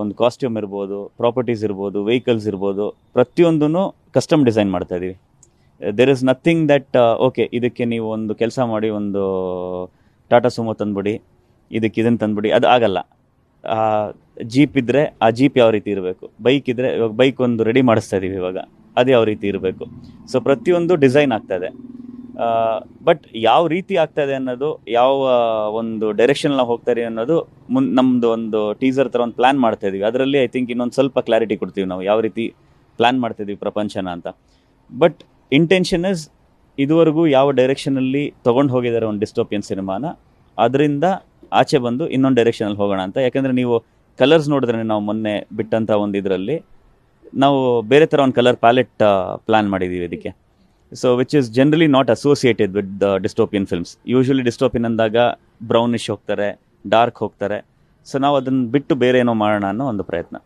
ಒಂದು ಕಾಸ್ಟ್ಯೂಮ್ ಇರ್ಬೋದು, ಪ್ರಾಪರ್ಟೀಸ್ ಇರ್ಬೋದು, ವೆಹಿಕಲ್ಸ್ ಇರ್ಬೋದು, ಪ್ರತಿಯೊಂದೂ ಕಸ್ಟಮ್ ಡಿಸೈನ್ ಮಾಡ್ತಾ ಇದ್ದೀವಿ. There is nothing that okay ಇದಕ್ಕೆ ನೀವು ಒಂದು ಕೆಲಸ ಮಾಡಿ, ಒಂದು ಟಾಟಾ ಸುಮೋ ತಂದ್ಬಿಡಿ, ಇದಕ್ಕೆ ಇದನ್ನು ತಂದ್ಬಿಡಿ, ಅದು ಆಗಲ್ಲ. ಜೀಪ್ ಇದ್ದರೆ ಆ ಜೀಪ್ ಯಾವ ರೀತಿ ಇರಬೇಕು, ಬೈಕ್ ಇದ್ದರೆ ಇವಾಗ ಬೈಕ್ ಒಂದು ರೆಡಿ ಮಾಡಿಸ್ತಾ ಇದ್ದೀವಿ ಇವಾಗ, ಅದು ಯಾವ ರೀತಿ ಇರಬೇಕು. ಸೊ ಪ್ರತಿಯೊಂದು ಡಿಸೈನ್ ಆಗ್ತಾಯಿದೆ. ಬಟ್ ಯಾವ ರೀತಿ ಆಗ್ತಾಯಿದೆ ಅನ್ನೋದು, ಯಾವ ಒಂದು ಡೈರೆಕ್ಷನ್ ನಾವು ಹೋಗ್ತಾ ಇದೀವಿ ಅನ್ನೋದು ನಮ್ಮದು ಒಂದು ಟೀಸರ್ ಥರ ಒಂದು ಪ್ಲ್ಯಾನ್ ಮಾಡ್ತಾ ಇದೀವಿ. ಅದರಲ್ಲಿ ಐ ಥಿಂಕ್ ಇನ್ನೊಂದು ಸ್ವಲ್ಪ ಕ್ಲಾರಿಟಿ ಕೊಡ್ತೀವಿ ನಾವು ಯಾವ ರೀತಿ ಪ್ಲ್ಯಾನ್ ಮಾಡ್ತಾಯಿದ್ದೀವಿ ಪ್ರಪಂಚನ ಅಂತ. ಬಟ್ ಇಂಟೆನ್ಷನ್ ಇಸ್ ಇದುವರೆಗೂ ಯಾವ ಡೈರೆಕ್ಷನಲ್ಲಿ ತೊಗೊಂಡು ಹೋಗಿದ್ದಾರೆ ಒಂದು ಡಿಸ್ಟೋಪಿಯನ್ ಸಿನಿಮಾನ, ಅದರಿಂದ ಆಚೆ ಬಂದು ಇನ್ನೊಂದು ಡೈರೆಕ್ಷನಲ್ಲಿ ಹೋಗೋಣ ಅಂತ. ಯಾಕೆಂದರೆ ನೀವು ಕಲರ್ಸ್ ನೋಡಿದ್ರೆ, ನಾವು ಮೊನ್ನೆ ಬಿಟ್ಟಂಥ ಒಂದು ಇದರಲ್ಲಿ ನಾವು ಬೇರೆ ಥರ ಒಂದು ಕಲರ್ ಪ್ಯಾಲೆಟ್ ಪ್ಲ್ಯಾನ್ ಮಾಡಿದ್ದೀವಿ ಇದಕ್ಕೆ. So which is generally not associated with the dystopian films. Usually dystopian ಅಂದಾಗ ಬ್ರೌನಿಶ್ ಹೋಗ್ತಾರೆ, ಡಾರ್ಕ್ ಹೋಗ್ತಾರೆ. ಸೊ ನಾವು ಅದನ್ನು ಬಿಟ್ಟು ಬೇರೆ ಏನೋ ಮಾಡೋಣ ಅನ್ನೋ ಒಂದು ಪ್ರಯತ್ನ.